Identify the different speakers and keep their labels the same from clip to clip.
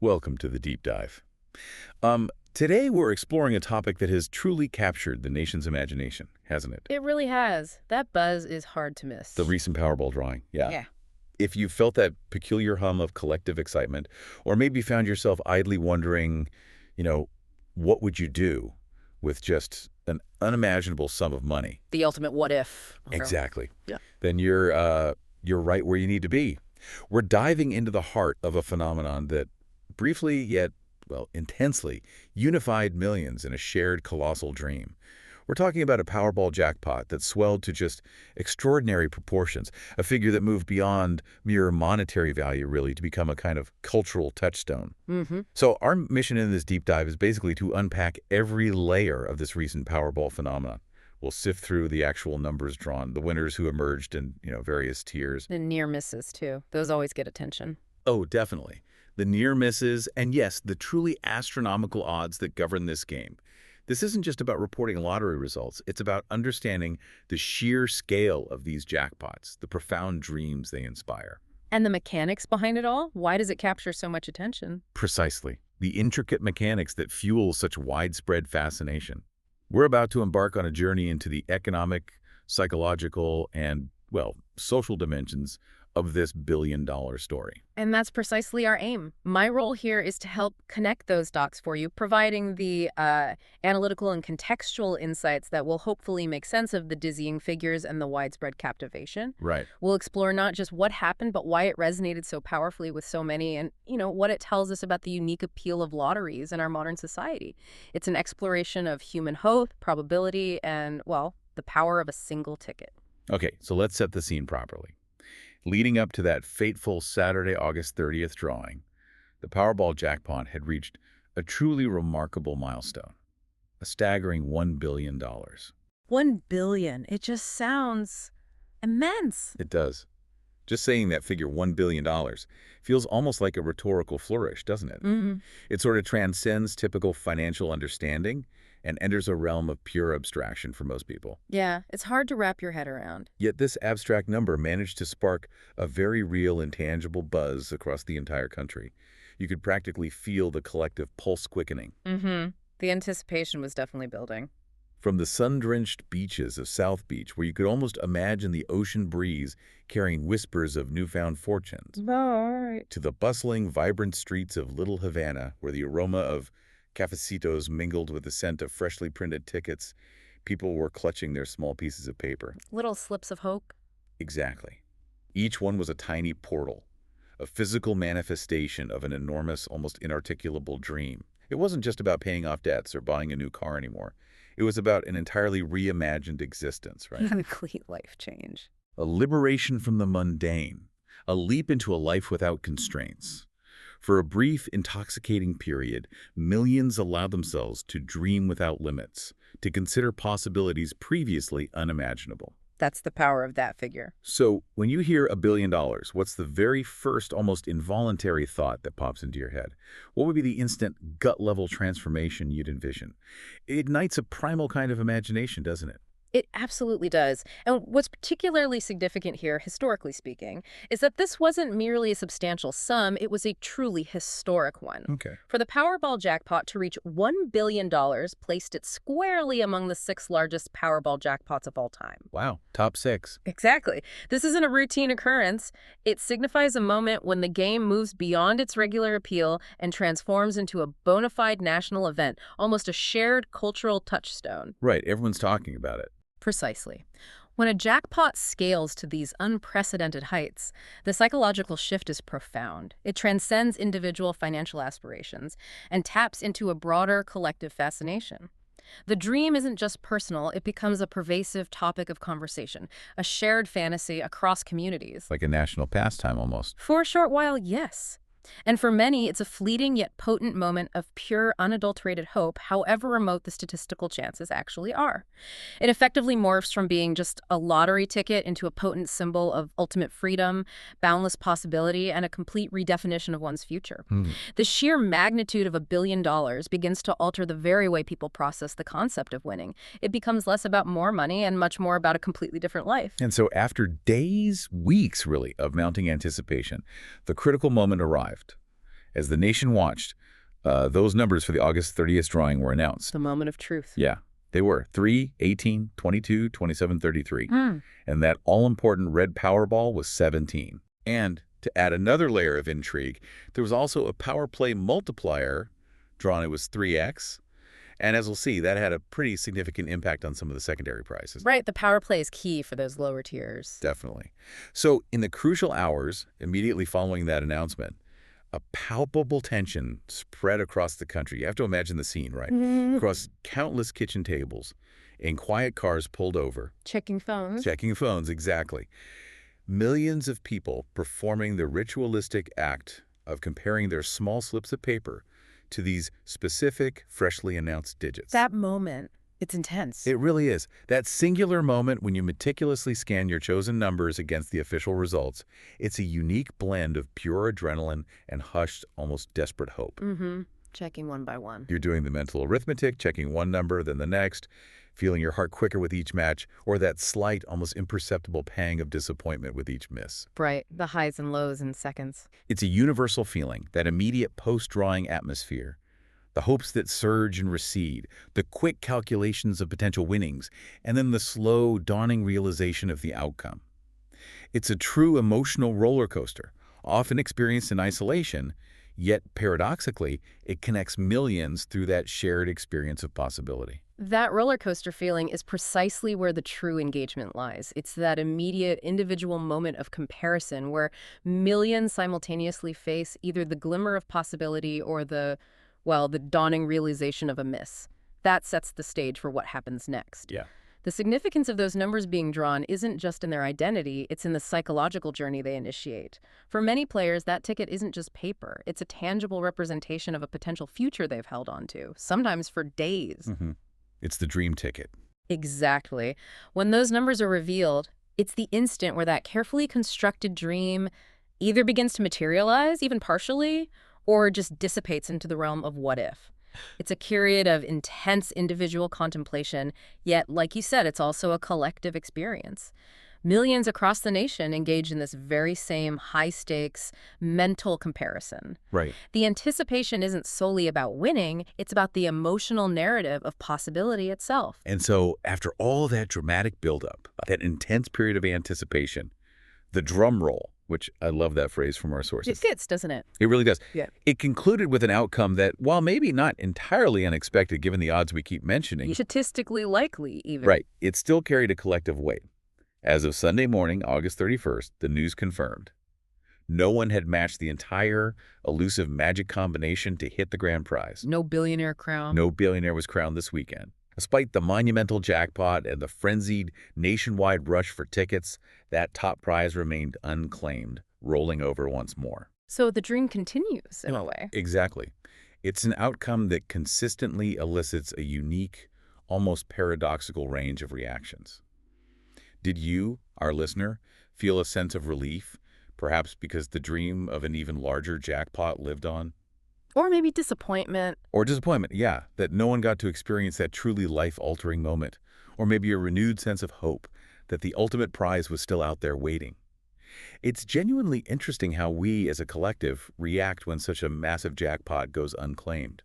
Speaker 1: Welcome to the deep dive. Today we're exploring a topic that has truly captured the nation's imagination, hasn't it?
Speaker 2: It really has. That buzz is hard to miss.
Speaker 1: The recent Powerball drawing, yeah.
Speaker 2: Yeah.
Speaker 1: If you felt that peculiar hum of collective excitement, or maybe found yourself idly wondering, you know, what would you do with just an unimaginable sum of money?
Speaker 2: The ultimate what if. Okay.
Speaker 1: Exactly.
Speaker 2: Yeah.
Speaker 1: Then you're right where you need to be. We're diving into the heart of a phenomenon that briefly yet, well, intensely unified millions in a shared colossal dream. We're talking about a Powerball jackpot that swelled to just extraordinary proportions, a figure that moved beyond mere monetary value, really, to become a kind of cultural touchstone.
Speaker 2: Mm-hmm.
Speaker 1: So our mission in this deep dive is basically to unpack every layer of this recent Powerball phenomenon. We'll sift through the actual numbers drawn, the winners who emerged in, various tiers.
Speaker 2: And near misses, too. Those always get attention.
Speaker 1: Oh, definitely. The near misses, and yes, the truly astronomical odds that govern this game. This isn't just about reporting lottery results. It's about understanding the sheer scale of these jackpots, the profound dreams they inspire.
Speaker 2: And the mechanics behind it all? Why does it capture so much attention?
Speaker 1: Precisely. The intricate mechanics that fuel such widespread fascination. We're about to embark on a journey into the economic, psychological, and, well, social dimensions of this billion-dollar story.
Speaker 2: And that's precisely our aim. My role here is to help connect those dots for you, providing the analytical and contextual insights that will hopefully make sense of the dizzying figures and the widespread captivation.
Speaker 1: Right.
Speaker 2: We'll explore not just what happened, but why it resonated so powerfully with so many and, what it tells us about the unique appeal of lotteries in our modern society. It's an exploration of human hope, probability, and, well, the power of a single ticket.
Speaker 1: Okay, so let's set the scene properly. Leading up to that fateful Saturday, August 30th drawing, the Powerball jackpot had reached a truly remarkable milestone, a staggering $1 billion.
Speaker 2: 1 billion. It just sounds immense.
Speaker 1: It does. Just saying that figure, $1 billion, feels almost like a rhetorical flourish, doesn't it?
Speaker 2: Mm-hmm.
Speaker 1: It sort of transcends typical financial understanding and enters a realm of pure abstraction for most people.
Speaker 2: Yeah, it's hard to wrap your head around.
Speaker 1: Yet this abstract number managed to spark a very real and tangible buzz across the entire country. You could practically feel the collective pulse quickening.
Speaker 2: Mm-hmm. The anticipation was definitely building.
Speaker 1: From the sun-drenched beaches of South Beach, where you could almost imagine the ocean breeze carrying whispers of newfound fortunes,
Speaker 2: Right.
Speaker 1: to the bustling, vibrant streets of Little Havana, where the aroma of cafecitos mingled with the scent of freshly printed tickets, people were clutching their small pieces of paper.
Speaker 2: Little slips of hope.
Speaker 1: Exactly. Each one was a tiny portal, a physical manifestation of an enormous, almost inarticulable dream. It wasn't just about paying off debts or buying a new car anymore. It was about an entirely reimagined existence, right?
Speaker 2: Complete life change.
Speaker 1: A liberation from the mundane, a leap into a life without constraints. For a brief, intoxicating period, millions allowed themselves to dream without limits, to consider possibilities previously unimaginable.
Speaker 2: That's the power of that figure.
Speaker 1: So, when you hear $1 billion, what's the very first, almost involuntary thought that pops into your head? What would be the instant, gut-level transformation you'd envision? It ignites a primal kind of imagination, doesn't it?
Speaker 2: It absolutely does. And what's particularly significant here, historically speaking, is that this wasn't merely a substantial sum, it was a truly historic one.
Speaker 1: Okay.
Speaker 2: For the Powerball jackpot to reach $1 billion placed it squarely among the 6 largest Powerball jackpots of all time.
Speaker 1: Wow. Top 6.
Speaker 2: Exactly. This isn't a routine occurrence. It signifies a moment when the game moves beyond its regular appeal and transforms into a bona fide national event, almost a shared cultural touchstone.
Speaker 1: Right. Everyone's talking about it.
Speaker 2: Precisely. When a jackpot scales to these unprecedented heights, the psychological shift is profound. It transcends individual financial aspirations and taps into a broader collective fascination. The dream isn't just personal, it becomes a pervasive topic of conversation, a shared fantasy across communities.
Speaker 1: Like a national pastime, almost.
Speaker 2: For a short while, yes. And for many, it's a fleeting yet potent moment of pure, unadulterated hope, however remote the statistical chances actually are. It effectively morphs from being just a lottery ticket into a potent symbol of ultimate freedom, boundless possibility, and a complete redefinition of one's future. The sheer magnitude of $1 billion begins to alter the very way people process the concept of winning. It becomes less about more money and much more about a completely different life.
Speaker 1: And so after days, weeks really, of mounting anticipation, the critical moment arrived. As the nation watched, those numbers for the August 30th drawing were announced.
Speaker 2: The moment of truth.
Speaker 1: Yeah, they were 3, 18, 22, 27, 33.
Speaker 2: Hmm.
Speaker 1: And that all-important red Powerball was 17. And to add another layer of intrigue, there was also a power play multiplier drawn. It was 3x. And as we'll see, that had a pretty significant impact on some of the secondary prizes.
Speaker 2: Right, the power play is key for those lower tiers.
Speaker 1: Definitely. So in the crucial hours immediately following that announcement, a palpable tension spread across the country. You have to imagine the scene, right? Across countless kitchen tables, in quiet cars pulled over.
Speaker 2: Checking phones.
Speaker 1: Checking phones, exactly. Millions of people performing the ritualistic act of comparing their small slips of paper to these specific, freshly announced digits.
Speaker 2: That moment, it's intense.
Speaker 1: It really is. That singular moment when you meticulously scan your chosen numbers against the official results, it's a unique blend of pure adrenaline and hushed, almost desperate hope.
Speaker 2: Checking one by one.
Speaker 1: You're doing the mental arithmetic, checking one number, then the next, feeling your heart quicker with each match, or that slight, almost imperceptible pang of disappointment with each miss.
Speaker 2: Right, the highs and lows in seconds.
Speaker 1: It's a universal feeling, that immediate post-drawing atmosphere. The hopes that surge and recede, the quick calculations of potential winnings, and then the slow, dawning realization of the outcome. It's a true emotional roller coaster, often experienced in isolation, yet paradoxically, it connects millions through that shared experience of possibility.
Speaker 2: That roller coaster feeling is precisely where the true engagement lies. It's that immediate individual moment of comparison where millions simultaneously face either the glimmer of possibility or the dawning realization of a miss. That sets the stage for what happens next.
Speaker 1: Yeah.
Speaker 2: The significance of those numbers being drawn isn't just in their identity, it's in the psychological journey they initiate. For many players, that ticket isn't just paper. It's a tangible representation of a potential future they've held on to, sometimes for days.
Speaker 1: It's the dream ticket.
Speaker 2: Exactly. When those numbers are revealed, it's the instant where that carefully constructed dream either begins to materialize, even partially, or just dissipates into the realm of what if. It's a period of intense individual contemplation, yet, like you said, it's also a collective experience. Millions across the nation engage in this very same high-stakes mental comparison.
Speaker 1: Right.
Speaker 2: The anticipation isn't solely about winning, it's about the emotional narrative of possibility itself.
Speaker 1: And so, after all that dramatic buildup, that intense period of anticipation, the drum roll, which I love that phrase from our sources.
Speaker 2: It fits, doesn't it?
Speaker 1: It really does.
Speaker 2: Yeah.
Speaker 1: It concluded with an outcome that, while maybe not entirely unexpected given the odds we keep mentioning,
Speaker 2: Statistically likely, even.
Speaker 1: right, it still carried a collective weight. As of Sunday morning, August 31st, the news confirmed. No one had matched the entire elusive magic combination to hit the grand prize.
Speaker 2: No billionaire crown.
Speaker 1: No billionaire was crowned this weekend. Despite the monumental jackpot and the frenzied nationwide rush for tickets, that top prize remained unclaimed, rolling over once more.
Speaker 2: So the dream continues, in a way.
Speaker 1: Exactly. It's an outcome that consistently elicits a unique, almost paradoxical range of reactions. Did you, our listener, feel a sense of relief, perhaps because the dream of an even larger jackpot lived on?
Speaker 2: Or maybe disappointment.
Speaker 1: Or disappointment, yeah, that no one got to experience that truly life-altering moment. Or maybe a renewed sense of hope that the ultimate prize was still out there waiting. It's genuinely interesting how we, as a collective, react when such a massive jackpot goes unclaimed.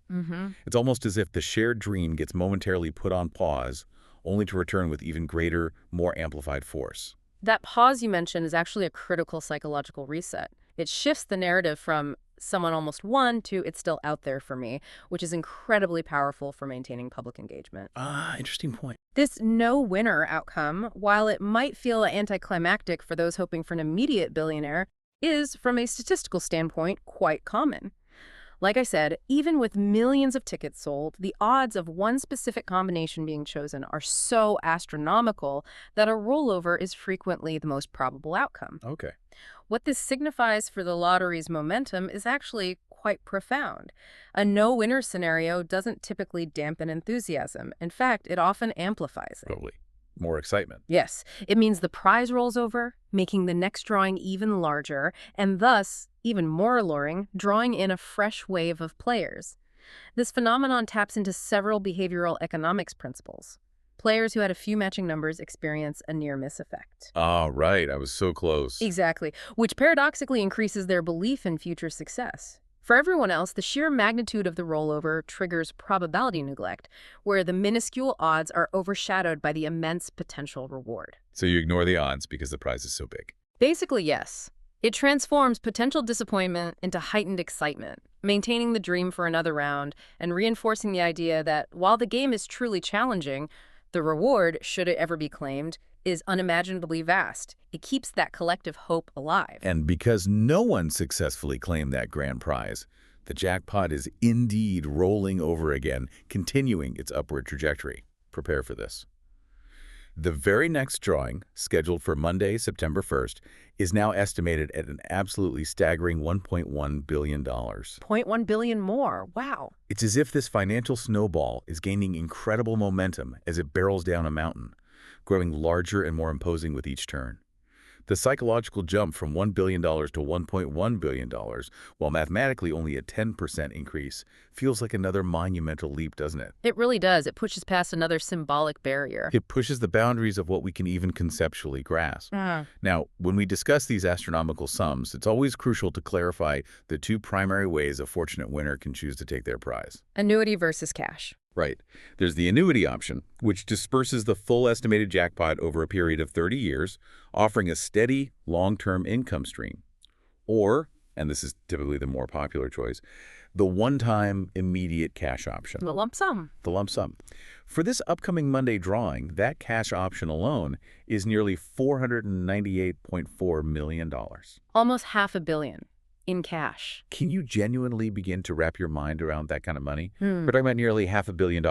Speaker 1: It's almost as if the shared dream gets momentarily put on pause, only to return with even greater, more amplified force.
Speaker 2: That pause you mentioned is actually a critical psychological reset. It shifts the narrative from someone almost won to it's still out there for me, which is incredibly powerful for maintaining public engagement.
Speaker 1: Interesting point.
Speaker 2: This no-winner outcome, while it might feel anticlimactic for those hoping for an immediate billionaire, is, from a statistical standpoint, quite common. Like I said, even with millions of tickets sold, the odds of one specific combination being chosen are so astronomical that a rollover is frequently the most probable outcome.
Speaker 1: Okay.
Speaker 2: What this signifies for the lottery's momentum is actually quite profound. A no-winner scenario doesn't typically dampen enthusiasm. In fact, it often amplifies it.
Speaker 1: Totally. More excitement.
Speaker 2: Yes, it means the prize rolls over, making the next drawing even larger, and thus, even more alluring, drawing in a fresh wave of players. This phenomenon taps into several behavioral economics principles. Players who had a few matching numbers experience a near-miss effect.
Speaker 1: Right. I was so close.
Speaker 2: Exactly, which paradoxically increases their belief in future success. For everyone else, the sheer magnitude of the rollover triggers probability neglect, where the minuscule odds are overshadowed by the immense potential reward.
Speaker 1: So you ignore the odds because the prize is so big.
Speaker 2: Basically, yes. It transforms potential disappointment into heightened excitement, maintaining the dream for another round and reinforcing the idea that while the game is truly challenging, the reward, should it ever be claimed, is unimaginably vast. It keeps that collective hope alive.
Speaker 1: And because no one successfully claimed that grand prize, the jackpot is indeed rolling over again, continuing its upward trajectory. Prepare for this. The very next drawing, scheduled for Monday, September 1st, is now estimated at an absolutely staggering $1.1 billion.
Speaker 2: $0.1 billion more. Wow.
Speaker 1: It's as if this financial snowball is gaining incredible momentum as it barrels down a mountain, growing larger and more imposing with each turn. The psychological jump from $1 billion to $1.1 billion, while mathematically only a 10% increase, feels like another monumental leap, doesn't it?
Speaker 2: It really does. It pushes past another symbolic barrier.
Speaker 1: It pushes the boundaries of what we can even conceptually grasp. Now, when we discuss these astronomical sums, it's always crucial to clarify the two primary ways a fortunate winner can choose to take their prize.
Speaker 2: Annuity versus cash.
Speaker 1: Right. There's the annuity option, which disperses the full estimated jackpot over a period of 30 years, offering a steady, long-term income stream. Or, and this is typically the more popular choice, the one-time immediate cash option.
Speaker 2: The lump sum.
Speaker 1: The lump sum. For this upcoming Monday drawing, that cash option alone is nearly $498.4 million.
Speaker 2: Almost $500 million. In cash.
Speaker 1: Can you genuinely begin to wrap your mind around that kind of money? We're talking about nearly $500 million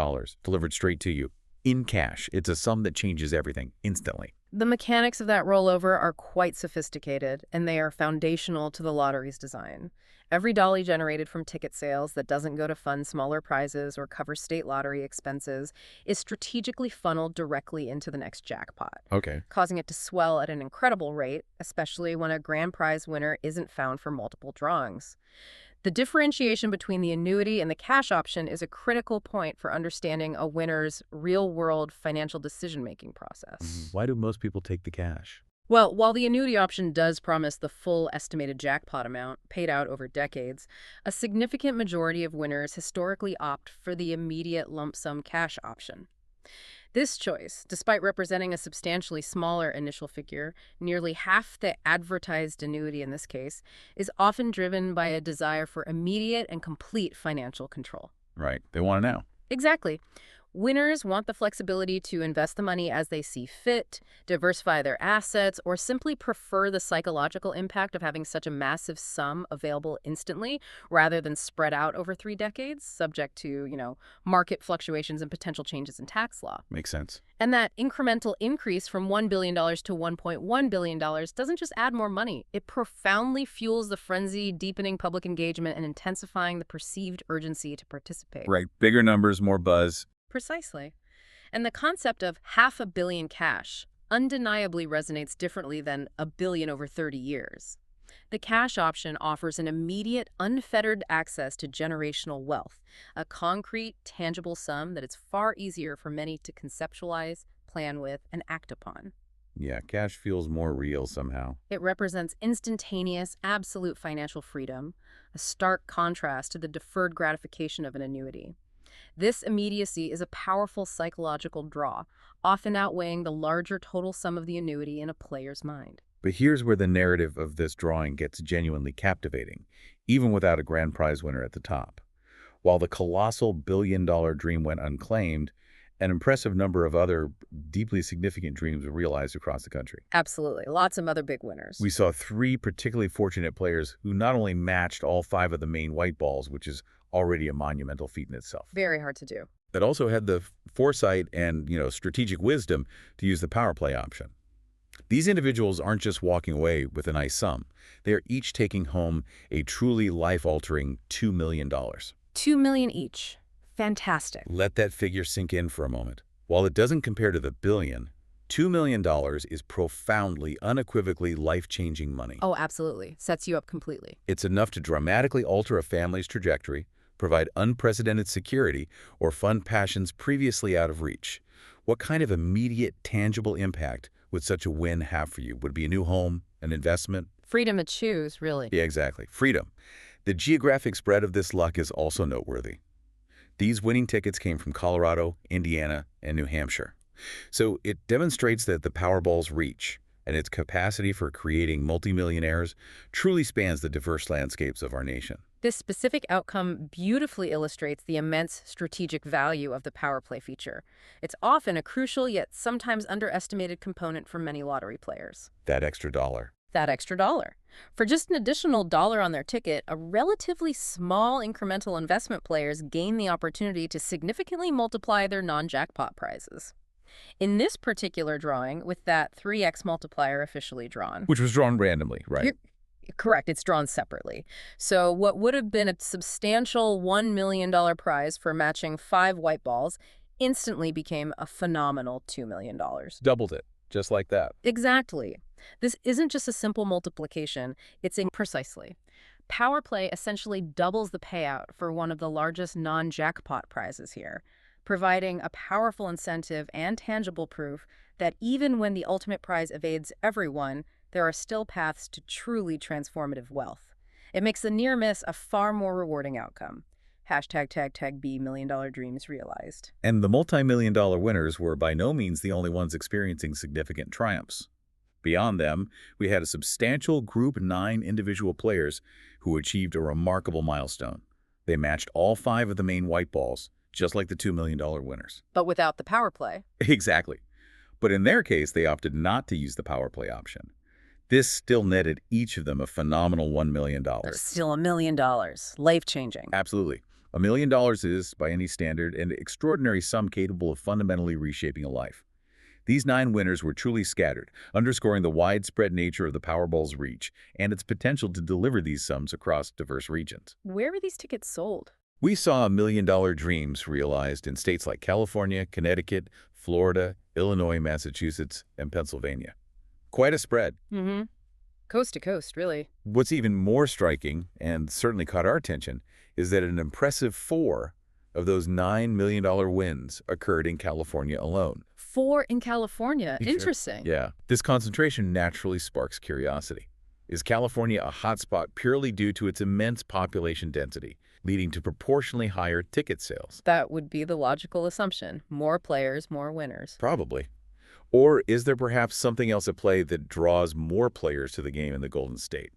Speaker 1: delivered straight to you in cash. It's a sum that changes everything instantly.
Speaker 2: The mechanics of that rollover are quite sophisticated, and they are foundational to the lottery's design. Every dollar generated from ticket sales that doesn't go to fund smaller prizes or cover state lottery expenses is strategically funneled directly into the next jackpot,
Speaker 1: Okay.
Speaker 2: causing it to swell at an incredible rate, especially when a grand prize winner isn't found for multiple drawings. The differentiation between the annuity and the cash option is a critical point for understanding a winner's real-world financial decision-making process.
Speaker 1: Why do most people take the cash?
Speaker 2: Well, while the annuity option does promise the full estimated jackpot amount paid out over decades, a significant majority of winners historically opt for the immediate lump sum cash option. This choice, despite representing a substantially smaller initial figure, nearly half the advertised annuity in this case, is often driven by a desire for immediate and complete financial control.
Speaker 1: Right. They want to know.
Speaker 2: Exactly. Winners want the flexibility to invest the money as they see fit, diversify their assets, or simply prefer the psychological impact of having such a massive sum available instantly rather than spread out over 3 decades, subject to, market fluctuations and potential changes in tax law.
Speaker 1: Makes sense.
Speaker 2: And that incremental increase from $1 billion to $1.1 billion doesn't just add more money. It profoundly fuels the frenzy, deepening public engagement and intensifying the perceived urgency to participate.
Speaker 1: Right. Bigger numbers, more buzz.
Speaker 2: Precisely. And the concept of $500 million cash undeniably resonates differently than $1 billion over 30 years. The cash option offers an immediate, unfettered access to generational wealth, a concrete, tangible sum that it's far easier for many to conceptualize, plan with, and act upon.
Speaker 1: Yeah, cash feels more real somehow.
Speaker 2: It represents instantaneous, absolute financial freedom, a stark contrast to the deferred gratification of an annuity. This immediacy is a powerful psychological draw, often outweighing the larger total sum of the annuity in a player's mind.
Speaker 1: But here's where the narrative of this drawing gets genuinely captivating, even without a grand prize winner at the top. While the colossal billion-dollar dream went unclaimed, an impressive number of other deeply significant dreams were realized across the country.
Speaker 2: Absolutely. Lots of other big winners.
Speaker 1: We saw 3 particularly fortunate players who not only matched all 5 of the main white balls, which is already a monumental feat in itself,
Speaker 2: Very hard to do.
Speaker 1: that also had the foresight and, strategic wisdom to use the power play option. These individuals aren't just walking away with a nice sum. They are each taking home a truly life-altering $2 million.
Speaker 2: $2 million each. Fantastic.
Speaker 1: Let that figure sink in for a moment. While it doesn't compare to the billion, $2 million is profoundly, unequivocally life-changing money.
Speaker 2: Oh, absolutely. Sets you up completely.
Speaker 1: It's enough to dramatically alter a family's trajectory, provide unprecedented security, or fund passions previously out of reach. What kind of immediate, tangible impact would such a win have for you? Would it be a new home, an investment?
Speaker 2: Freedom to choose, really.
Speaker 1: Yeah, exactly. Freedom. The geographic spread of this luck is also noteworthy. These winning tickets came from Colorado, Indiana, and New Hampshire. So it demonstrates that the Powerball's reach and its capacity for creating multimillionaires truly spans the diverse landscapes of our nation.
Speaker 2: This specific outcome beautifully illustrates the immense strategic value of the power play feature. It's often a crucial yet sometimes underestimated component for many lottery players.
Speaker 1: That extra dollar.
Speaker 2: That extra dollar. For just an additional dollar on their ticket, a relatively small incremental investment players gain the opportunity to significantly multiply their non-jackpot prizes. In this particular drawing, with that 3x multiplier officially drawn.
Speaker 1: Which was drawn randomly, right?
Speaker 2: You're correct, it's drawn separately. So what would have been a substantial $1 million prize for matching 5 white balls instantly became a phenomenal $2 million.
Speaker 1: Doubled it, just like that.
Speaker 2: Exactly. This isn't just a simple multiplication, it's precisely. Power play essentially doubles the payout for one of the largest non-jackpot prizes here, providing a powerful incentive and tangible proof that even when the ultimate prize evades everyone, there are still paths to truly transformative wealth. It makes the near miss a far more rewarding outcome. #B million-dollar dreams realized.
Speaker 1: And the multi-million-dollar winners were by no means the only ones experiencing significant triumphs. Beyond them, we had a substantial Group 9 individual players who achieved a remarkable milestone. They matched all 5 of the main white balls, just like the $2 million winners.
Speaker 2: But without the power play.
Speaker 1: Exactly. But in their case, they opted not to use the power play option. This still netted each of them a phenomenal $1 million.
Speaker 2: Still $1 million. Life-changing.
Speaker 1: Absolutely. $1 million is, by any standard, an extraordinary sum capable of fundamentally reshaping a life. These 9 winners were truly scattered, underscoring the widespread nature of the Powerball's reach and its potential to deliver these sums across diverse regions.
Speaker 2: Where were these tickets sold?
Speaker 1: We saw $1 million dreams realized in states like California, Connecticut, Florida, Illinois, Massachusetts, and Pennsylvania. Quite a spread.
Speaker 2: Mm-hmm. Coast to coast, really.
Speaker 1: What's even more striking, and certainly caught our attention, is that an impressive 4 of those $9 million wins occurred in California alone.
Speaker 2: 4 in California.
Speaker 1: Sure.
Speaker 2: Interesting.
Speaker 1: Yeah. This concentration naturally sparks curiosity. Is California a hotspot purely due to its immense population density, leading to proportionally higher ticket sales?
Speaker 2: That would be the logical assumption. More players, more winners.
Speaker 1: Probably. Or is there perhaps something else at play that draws more players to the game in the Golden State?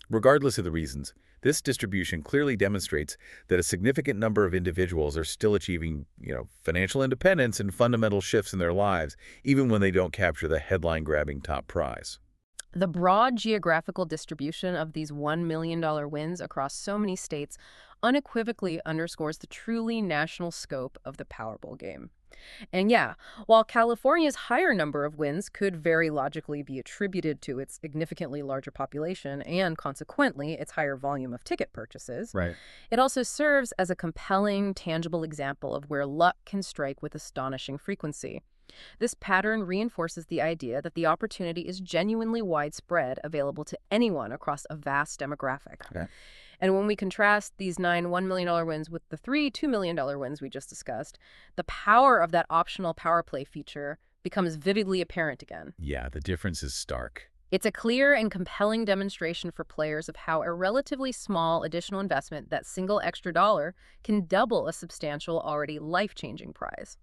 Speaker 1: Regardless of the reasons, this distribution clearly demonstrates that a significant number of individuals are still achieving, financial independence and fundamental shifts in their lives, even when they don't capture the headline-grabbing top prize.
Speaker 2: The broad geographical distribution of these $1 million wins across so many states unequivocally underscores the truly national scope of the Powerball game. And yeah, while California's higher number of wins could very logically be attributed to its significantly larger population and, consequently, its higher volume of ticket purchases,
Speaker 1: Right.
Speaker 2: it also serves as a compelling, tangible example of where luck can strike with astonishing frequency. This pattern reinforces the idea that the opportunity is genuinely widespread, available to anyone across a vast demographic.
Speaker 1: Okay.
Speaker 2: And when we contrast these 9 $1 million wins with the 3 $2 million wins we just discussed, the power of that optional power play feature becomes vividly apparent again.
Speaker 1: Yeah, the difference is stark.
Speaker 2: It's a clear and compelling demonstration for players of how a relatively small additional investment, that single extra dollar, can double a substantial, already life-changing prize.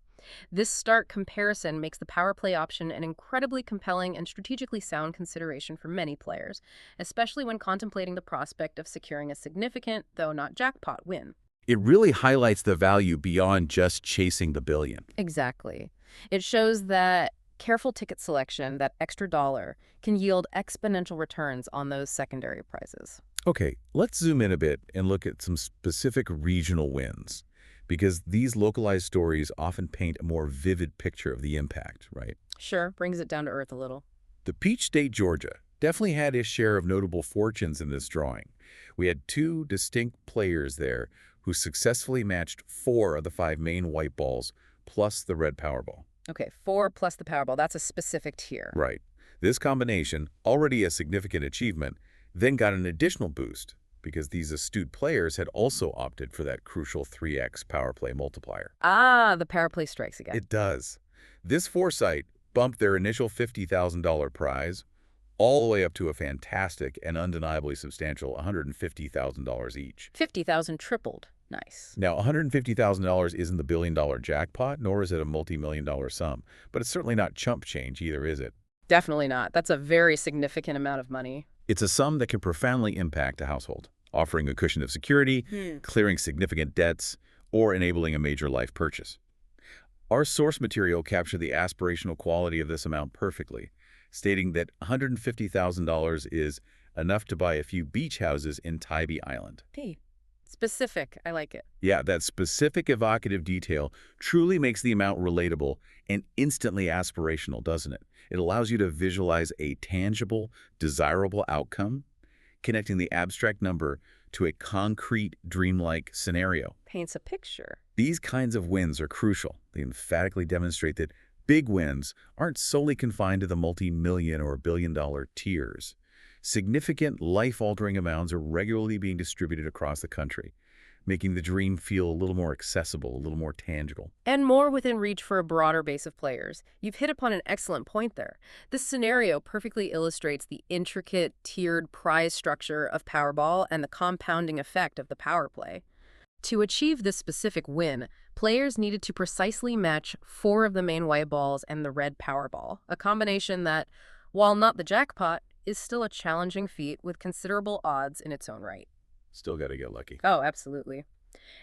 Speaker 2: This stark comparison makes the power play option an incredibly compelling and strategically sound consideration for many players, especially when contemplating the prospect of securing a significant, though not jackpot, win.
Speaker 1: It really highlights the value beyond just chasing the billion.
Speaker 2: Exactly. It shows that careful ticket selection, that extra dollar, can yield exponential returns on those secondary prizes.
Speaker 1: Okay, let's zoom in a bit and look at some specific regional wins, because these localized stories often paint a more vivid picture of the impact, right?
Speaker 2: Sure, brings it down to earth a little.
Speaker 1: The Peach State, Georgia, definitely had its share of notable fortunes in this drawing. We had 2 distinct players there who successfully matched 4 of the 5 main white balls plus the red Powerball.
Speaker 2: Okay, 4 plus the Powerball, that's a specific tier.
Speaker 1: Right. This combination, already a significant achievement, then got an additional boost because these astute players had also opted for that crucial 3x power play multiplier.
Speaker 2: Ah, the power play strikes again.
Speaker 1: It does. This foresight bumped their initial $50,000 prize all the way up to a fantastic and undeniably substantial $150,000 each.
Speaker 2: 50,000 tripled. Nice.
Speaker 1: Now, $150,000 isn't the billion-dollar jackpot, nor is it a multi-million-dollar sum, but it's certainly not chump change either, is it?
Speaker 2: Definitely not. That's a very significant amount of money.
Speaker 1: It's a sum that can profoundly impact a household, offering a cushion of security, clearing significant debts, or enabling a major life purchase. Our source material captured the aspirational quality of this amount perfectly, stating that $150,000 is enough to buy a few beach houses in Tybee Island.
Speaker 2: Hey, specific. I like it.
Speaker 1: Yeah, that specific evocative detail truly makes the amount relatable and instantly aspirational, doesn't it? It allows you to visualize a tangible, desirable outcome, connecting the abstract number to a concrete, dreamlike scenario.
Speaker 2: Paints a picture.
Speaker 1: These kinds of wins are crucial. They emphatically demonstrate that big wins aren't solely confined to the multi-million or billion-dollar tiers. Significant, life-altering amounts are regularly being distributed across the country, making the dream feel a little more accessible, a little more tangible.
Speaker 2: And more within reach for a broader base of players. You've hit upon an excellent point there. This scenario perfectly illustrates the intricate, tiered prize structure of Powerball and the compounding effect of the power play. To achieve this specific win, players needed to precisely match 4 of the main white balls and the red Powerball, a combination that, while not the jackpot, is still a challenging feat with considerable odds in its own right.
Speaker 1: Still got to get lucky.
Speaker 2: Oh, absolutely.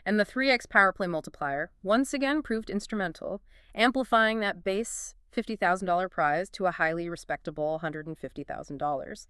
Speaker 2: And the 3x power play multiplier once again proved instrumental, amplifying that base $50,000 prize to a highly respectable $150,000.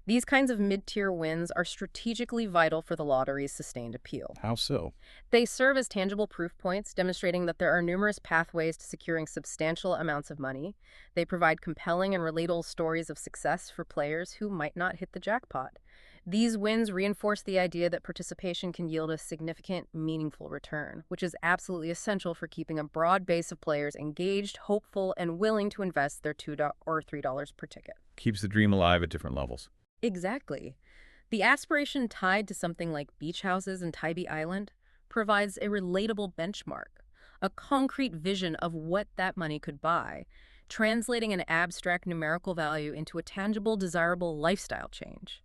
Speaker 2: These kinds of mid-tier wins are strategically vital for the lottery's sustained appeal.
Speaker 1: How so?
Speaker 2: They serve as tangible proof points, demonstrating that there are numerous pathways to securing substantial amounts of money. They provide compelling and relatable stories of success for players who might not hit the jackpot. These wins reinforce the idea that participation can yield a significant, meaningful return, which is absolutely essential for keeping a broad base of players engaged, hopeful, and willing to invest their $2 or $3 per ticket.
Speaker 1: Keeps the dream alive at different levels.
Speaker 2: Exactly. The aspiration tied to something like beach houses in Tybee Island provides a relatable benchmark, a concrete vision of what that money could buy, translating an abstract numerical value into a tangible, desirable lifestyle change.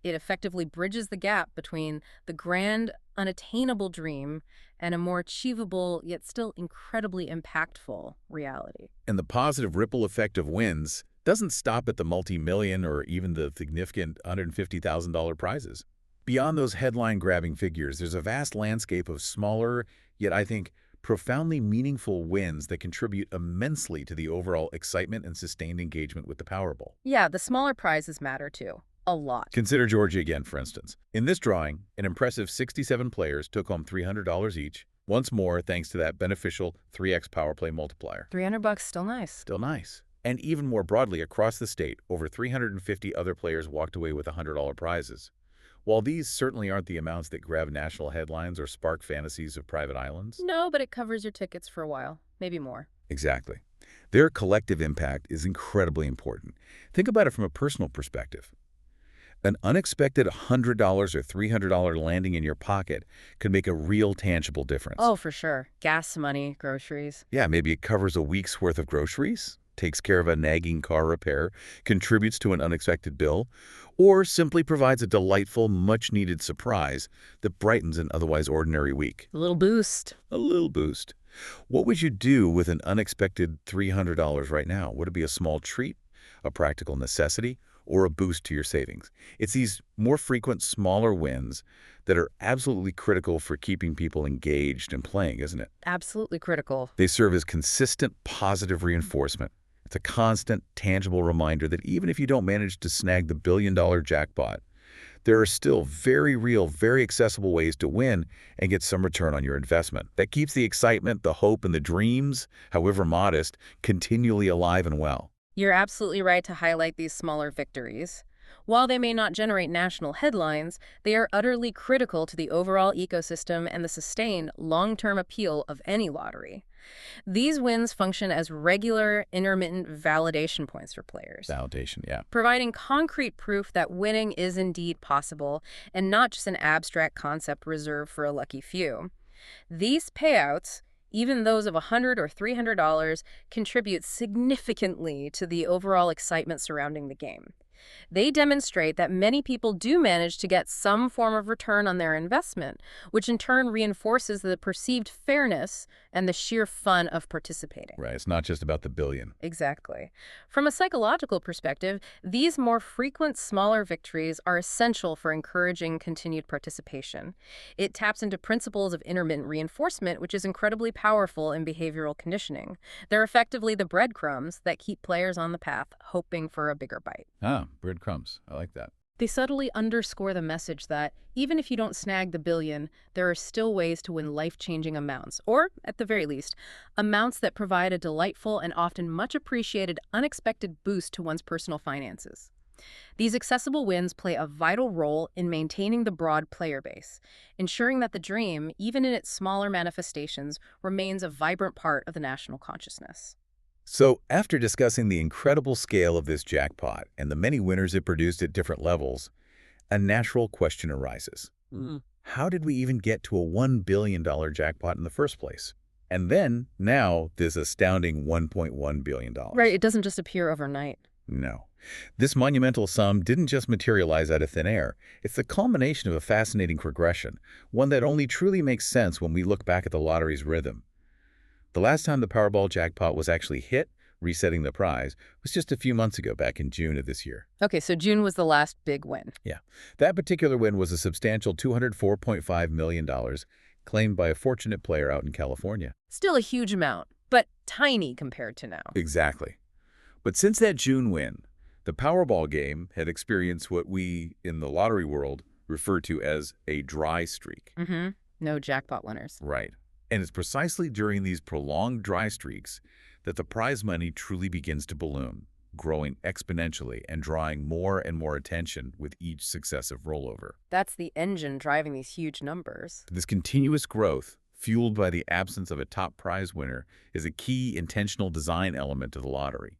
Speaker 2: It effectively bridges the gap between the grand, unattainable dream and a more achievable, yet still incredibly impactful reality.
Speaker 1: And the positive ripple effect of wins doesn't stop at the multi-million or even the significant $150,000 prizes. Beyond those headline-grabbing figures, there's a vast landscape of smaller, yet I think profoundly meaningful wins that contribute immensely to the overall excitement and sustained engagement with the Powerball.
Speaker 2: Yeah, the smaller prizes matter too. A lot.
Speaker 1: Consider Georgia again, for instance. In this drawing, an impressive 67 players took home $300 each, once more thanks to that beneficial 3x power play multiplier.
Speaker 2: $300 still nice.
Speaker 1: Still nice. And even more broadly, across the state, over 350 other players walked away with $100 prizes. While these certainly aren't the amounts that grab national headlines or spark fantasies of private islands.
Speaker 2: No, but it covers your tickets for a while, maybe more.
Speaker 1: Exactly. Their collective impact is incredibly important. Think about it from a personal perspective. An unexpected $100 or $300 landing in your pocket could make a real tangible difference.
Speaker 2: Oh, for sure. Gas money, groceries.
Speaker 1: Yeah, maybe it covers a week's worth of groceries, takes care of a nagging car repair, contributes to an unexpected bill, or simply provides a delightful, much-needed surprise that brightens an otherwise ordinary week.
Speaker 2: A little boost.
Speaker 1: A little boost. What would you do with an unexpected $300 right now? Would it be a small treat, a practical necessity, or a boost to your savings? It's these more frequent, smaller wins that are absolutely critical for keeping people engaged and playing, isn't it?
Speaker 2: Absolutely critical.
Speaker 1: They serve as consistent, positive reinforcement. It's a constant, tangible reminder that even if you don't manage to snag the billion-dollar jackpot, there are still very real, very accessible ways to win and get some return on your investment. That keeps the excitement, the hope, and the dreams, however modest, continually alive and well.
Speaker 2: You're absolutely right to highlight these smaller victories. While they may not generate national headlines, they are utterly critical to the overall ecosystem and the sustained long-term appeal of any lottery. These wins function as regular, intermittent validation points for players.
Speaker 1: Validation, yeah.
Speaker 2: Providing concrete proof that winning is indeed possible and not just an abstract concept reserved for a lucky few. These payouts, even those of $100 or $300, contribute significantly to the overall excitement surrounding the game. They demonstrate that many people do manage to get some form of return on their investment, which in turn reinforces the perceived fairness and the sheer fun of participating.
Speaker 1: Right, it's not just about the billion.
Speaker 2: Exactly. From a psychological perspective, these more frequent, smaller victories are essential for encouraging continued participation. It taps into principles of intermittent reinforcement, which is incredibly powerful in behavioral conditioning. They're effectively the breadcrumbs that keep players on the path, hoping for a bigger bite.
Speaker 1: Ah, breadcrumbs. I like that.
Speaker 2: They subtly underscore the message that even if you don't snag the billion, there are still ways to win life-changing amounts, or, at the very least, amounts that provide a delightful and often much appreciated unexpected boost to one's personal finances. These accessible wins play a vital role in maintaining the broad player base, ensuring that the dream, even in its smaller manifestations, remains a vibrant part of the national consciousness.
Speaker 1: So, after discussing the incredible scale of this jackpot and the many winners it produced at different levels, a natural question arises. How did we even get to a $1 billion jackpot in the first place? And then, now, this astounding $1.1 billion.
Speaker 2: Right, it doesn't just appear overnight.
Speaker 1: No. This monumental sum didn't just materialize out of thin air. It's the culmination of a fascinating progression, one that only truly makes sense when we look back at the lottery's rhythm. The last time the Powerball jackpot was actually hit, resetting the prize, was just a few months ago, back in June of this year.
Speaker 2: Okay, so June was the last big win.
Speaker 1: Yeah. That particular win was a substantial $204.5 million, claimed by a fortunate player out in California.
Speaker 2: Still a huge amount, but tiny compared to now.
Speaker 1: Exactly. But since that June win, the Powerball game had experienced what we, in the lottery world, refer to as a dry streak.
Speaker 2: No jackpot winners.
Speaker 1: Right. And it's precisely during these prolonged dry streaks that the prize money truly begins to balloon, growing exponentially and drawing more and more attention with each successive rollover.
Speaker 2: That's the engine driving these huge numbers.
Speaker 1: This continuous growth, fueled by the absence of a top prize winner, is a key intentional design element of the lottery.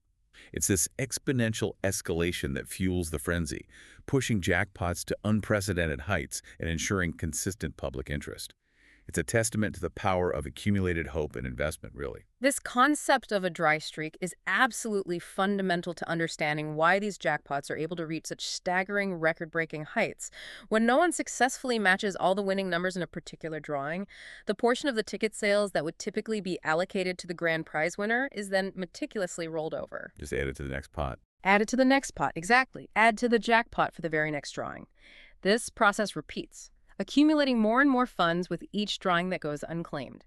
Speaker 1: It's this exponential escalation that fuels the frenzy, pushing jackpots to unprecedented heights and ensuring consistent public interest. It's a testament to the power of accumulated hope and investment, really.
Speaker 2: This concept of a dry streak is absolutely fundamental to understanding why these jackpots are able to reach such staggering, record-breaking heights. When no one successfully matches all the winning numbers in a particular drawing, the portion of the ticket sales that would typically be allocated to the grand prize winner is then meticulously rolled over.
Speaker 1: Just add it to the next pot.
Speaker 2: Add it to the next pot, exactly. Add to the jackpot for the very next drawing. This process repeats, accumulating more and more funds with each drawing that goes unclaimed.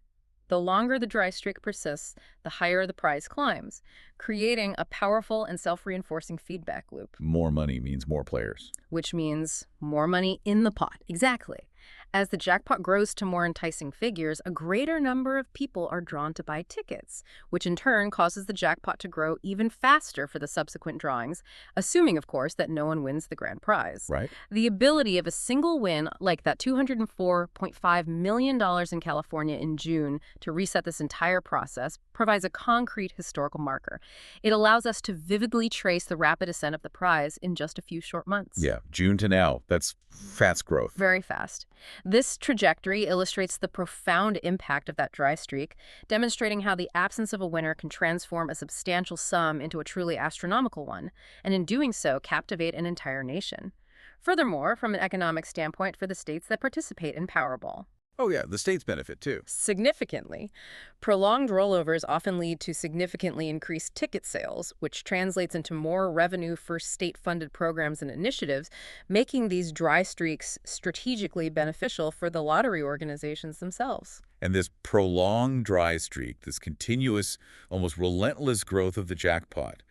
Speaker 2: The longer the dry streak persists, the higher the prize climbs, creating a powerful and self-reinforcing feedback loop.
Speaker 1: More money means more players.
Speaker 2: Which means more money in the pot, exactly. As the jackpot grows to more enticing figures, a greater number of people are drawn to buy tickets, which in turn causes the jackpot to grow even faster for the subsequent drawings, assuming, of course, that no one wins the grand prize.
Speaker 1: Right.
Speaker 2: The ability of a single win, like that $204.5 million in California in June, to reset this entire process, provides a concrete historical marker. It allows us to vividly trace the rapid ascent of the prize in just a few short months.
Speaker 1: Yeah, June to now. That's fast growth.
Speaker 2: Very fast. This trajectory illustrates the profound impact of that dry streak, demonstrating how the absence of a winner can transform a substantial sum into a truly astronomical one, and in doing so, captivate an entire nation. Furthermore, from an economic standpoint for the states that participate in Powerball.
Speaker 1: Oh yeah, the states benefit too.
Speaker 2: Significantly. Prolonged rollovers often lead to significantly increased ticket sales, which translates into more revenue for state-funded programs and initiatives, making these dry streaks strategically beneficial for the lottery organizations themselves.
Speaker 1: And this prolonged dry streak, this continuous, almost relentless growth of the jackpot,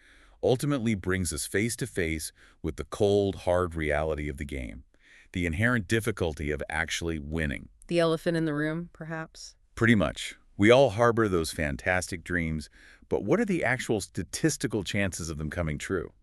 Speaker 1: ultimately brings us face to face with the cold, hard reality of the game, the inherent difficulty of actually winning.
Speaker 2: The elephant in the room, perhaps?
Speaker 1: Pretty much. We all harbor those fantastic dreams, but what are the actual statistical chances of them coming true?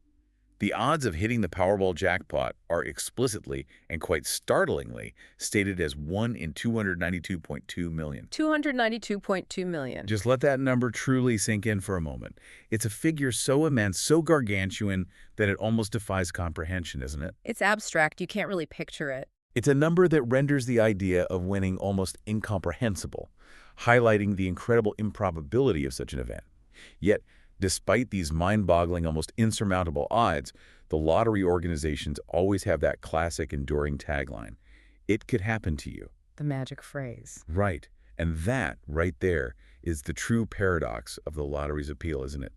Speaker 1: The odds of hitting the Powerball jackpot are explicitly and quite startlingly stated as 1 in 292.2 million.
Speaker 2: 292.2 million.
Speaker 1: Just let that number truly sink in for a moment. It's a figure so immense, so gargantuan, that it almost defies comprehension, isn't it?
Speaker 2: It's abstract. You can't really picture it.
Speaker 1: It's a number that renders the idea of winning almost incomprehensible, highlighting the incredible improbability of such an event. Yet, Despite these mind-boggling, almost insurmountable odds, the lottery organizations always have that classic enduring tagline, "It could happen to you."
Speaker 2: The magic phrase.
Speaker 1: Right. And that, right there, is the true paradox of the lottery's appeal, isn't it?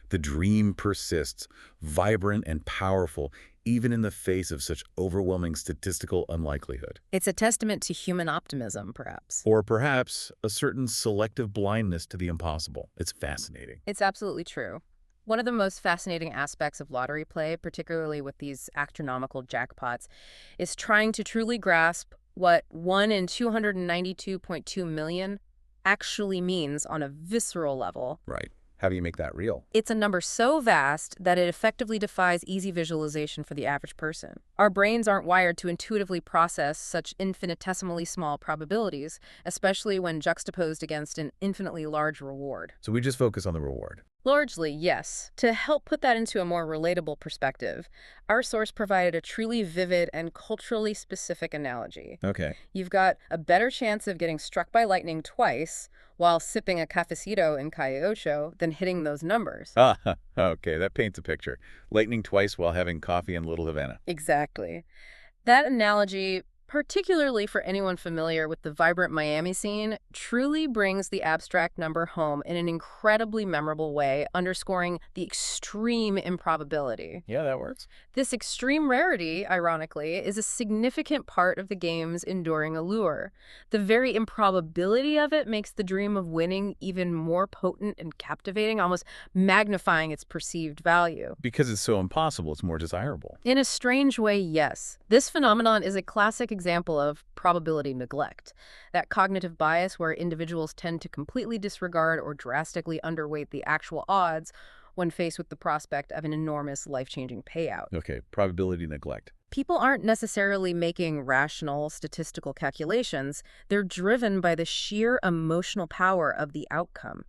Speaker 1: The dream persists, vibrant and powerful, even in the face of such overwhelming statistical unlikelihood.
Speaker 2: It's a testament to human optimism, perhaps.
Speaker 1: Or perhaps a certain selective blindness to the impossible. It's fascinating.
Speaker 2: It's absolutely true. One of the most fascinating aspects of lottery play, particularly with these astronomical jackpots, is trying to truly grasp what 1 in 292.2 million actually means on a visceral level.
Speaker 1: Right. How do you make that real?
Speaker 2: It's a number so vast that it effectively defies easy visualization for the average person. Our brains aren't wired to intuitively process such infinitesimally small probabilities, especially when juxtaposed against an infinitely large reward.
Speaker 1: So we just focus on the reward.
Speaker 2: Largely, yes. To help put that into a more relatable perspective, our source provided a truly vivid and culturally specific analogy.
Speaker 1: Okay.
Speaker 2: You've got a better chance of getting struck by lightning twice while sipping a cafecito in Cayo than hitting those numbers.
Speaker 1: Ah, okay, that paints a picture. Lightning twice while having coffee in Little Havana.
Speaker 2: Exactly. That analogy, particularly for anyone familiar with the vibrant Miami scene, truly brings the abstract number home in an incredibly memorable way, underscoring the extreme improbability.
Speaker 1: Yeah, that works.
Speaker 2: This extreme rarity, ironically, is a significant part of the game's enduring allure. The very improbability of it makes the dream of winning even more potent and captivating, almost magnifying its perceived value.
Speaker 1: Because it's so impossible, it's more desirable.
Speaker 2: In a strange way, yes. This phenomenon is a classic example of probability neglect, that cognitive bias where individuals tend to completely disregard or drastically underweight the actual odds when faced with the prospect of an enormous life-changing payout.
Speaker 1: Okay, probability neglect.
Speaker 2: People aren't necessarily making rational statistical calculations. They're driven by the sheer emotional power of the outcome.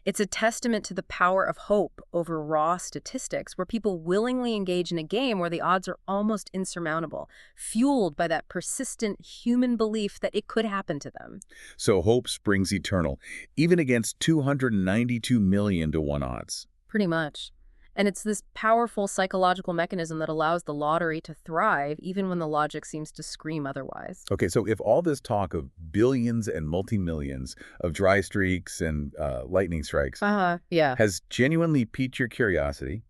Speaker 2: It's a testament to the power of hope over raw statistics, where people willingly engage in a game where the odds are almost insurmountable, fueled by that persistent human belief that it could happen to them.
Speaker 1: So hope springs eternal, even against 292 million to 1 odds.
Speaker 2: Pretty much. And it's this powerful psychological mechanism that allows the lottery to thrive even when the logic seems to scream otherwise.
Speaker 1: Okay, so if all this talk of billions and multi-millions of dry streaks and lightning strikes
Speaker 2: Yeah.
Speaker 1: has genuinely piqued your curiosity,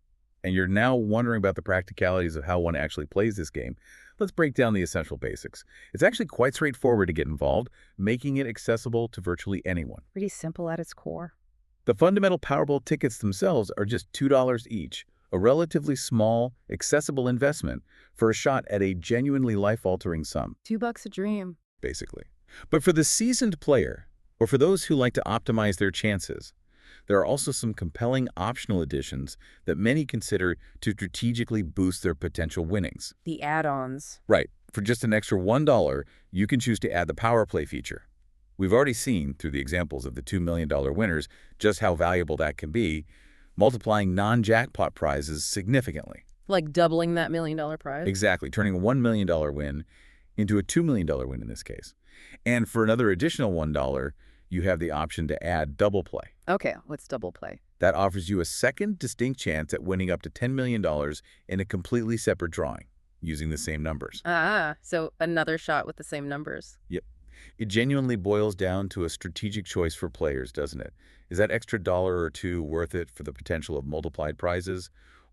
Speaker 1: and you're now wondering about the practicalities of how one actually plays this game, let's break down the essential basics. It's actually quite straightforward to get involved, making it accessible to virtually anyone.
Speaker 2: Pretty simple at its core.
Speaker 1: The fundamental Powerball tickets themselves are just $2 each, a relatively small, accessible investment for a shot at a genuinely life-altering sum,
Speaker 2: $2 a dream.
Speaker 1: basically. But for the seasoned player, or for those who like to optimize their chances, there are also some compelling optional additions that many consider to strategically boost their potential winnings.
Speaker 2: The add-ons.
Speaker 1: Right. For just an extra $1, you can choose to add the Power Play feature. We've already seen, through the examples of the $2 million winners, just how valuable that can be, multiplying non-jackpot prizes significantly.
Speaker 2: Like doubling that $1 million prize?
Speaker 1: Exactly, turning a $1 million win into a $2 million win in this case. And for another additional $1, you have the option to add Double Play.
Speaker 2: Okay, what's double play?
Speaker 1: That offers you a second distinct chance at winning up to $10 million in a completely separate drawing, using the same numbers.
Speaker 2: So another shot with the same numbers.
Speaker 1: Yep. It genuinely boils down to a strategic choice for players, doesn't it? Is that extra dollar or two worth it for the potential of multiplied prizes?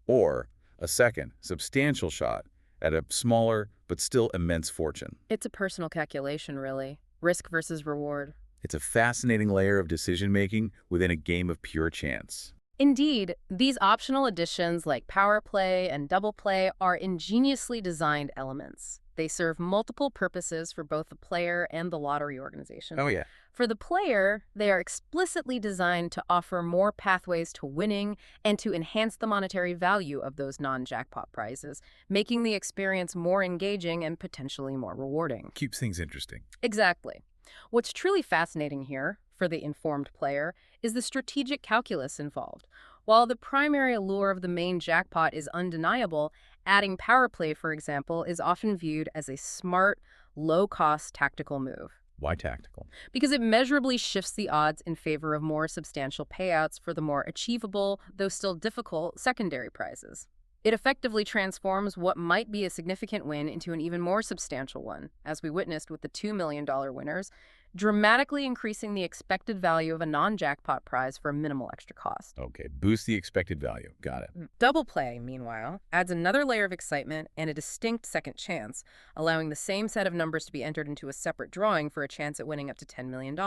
Speaker 1: Or a second, substantial shot at a smaller but still immense fortune?
Speaker 2: It's a personal calculation, really. Risk versus reward.
Speaker 1: It's a fascinating layer of decision-making within a game of pure chance.
Speaker 2: Indeed, these optional additions like power play and double play are ingeniously designed elements. They serve multiple purposes for both the player and the lottery organization.
Speaker 1: Oh, yeah.
Speaker 2: For the player, they are explicitly designed to offer more pathways to winning and to enhance the monetary value of those non-jackpot prizes, making the experience more engaging and potentially more rewarding.
Speaker 1: Keeps things interesting.
Speaker 2: Exactly. What's truly fascinating here, for the informed player, is the strategic calculus involved. While the primary allure of the main jackpot is undeniable, adding power play, for example, is often viewed as a smart, low-cost tactical move.
Speaker 1: Why tactical?
Speaker 2: because it measurably shifts the odds in favor of more substantial payouts for the more achievable, though still difficult, secondary prizes. It effectively transforms what might be a significant win into an even more substantial one, as we witnessed with the $2 million winners, dramatically increasing the expected value of a non-jackpot prize for a minimal extra cost.
Speaker 1: Okay, boost the expected value. Got it.
Speaker 2: Double play, meanwhile, adds another layer of excitement and a distinct second chance, allowing the same set of numbers to be entered into a separate drawing for a chance at winning up to $10 million.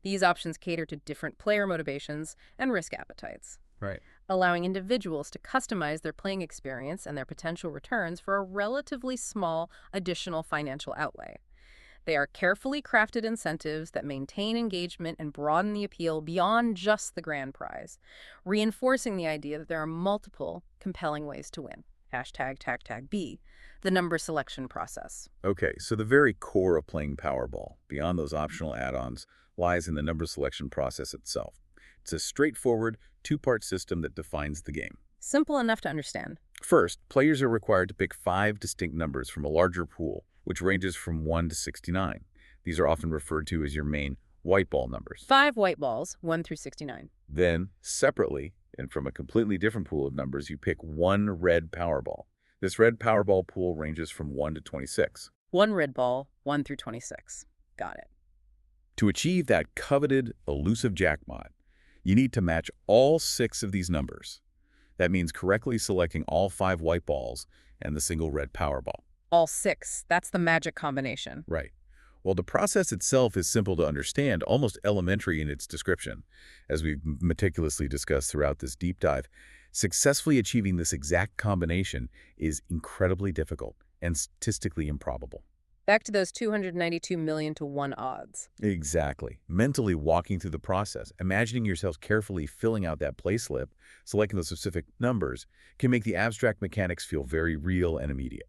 Speaker 2: These options cater to different player motivations and risk appetites,
Speaker 1: Right.
Speaker 2: allowing individuals to customize their playing experience and their potential returns for a relatively small additional financial outlay. They are carefully crafted incentives that maintain engagement and broaden the appeal beyond just the grand prize, reinforcing the idea that there are multiple compelling ways to win. Hashtag #TagTagB, the number selection process.
Speaker 1: Okay, so the very core of playing Powerball, beyond those optional add-ons, lies in the number selection process itself. It's a straightforward, two-part system that defines the game.
Speaker 2: Simple enough to understand.
Speaker 1: First, players are required to pick 5 distinct numbers from a larger pool, which ranges from 1 to 69. These are often referred to as your main white ball numbers.
Speaker 2: 5 white balls, 1 through 69.
Speaker 1: Then, separately, and from a completely different pool of numbers, you pick 1 red Powerball. This red Powerball pool ranges from 1 to 26.
Speaker 2: 1 red ball, 1 through 26. Got it.
Speaker 1: To achieve that coveted, elusive jackpot, you need to match all 6 of these numbers. That means correctly selecting all 5 white balls and the single red Powerball.
Speaker 2: All 6. That's the magic combination.
Speaker 1: Right. Well, the process itself is simple to understand, almost elementary in its description. As we've meticulously discussed throughout this deep dive, successfully achieving this exact combination is incredibly difficult and statistically improbable.
Speaker 2: Back to those 292 million to 1 odds.
Speaker 1: Exactly. Mentally walking through the process, imagining yourselves carefully filling out that play slip, selecting those specific numbers, can make the abstract mechanics feel very real and immediate.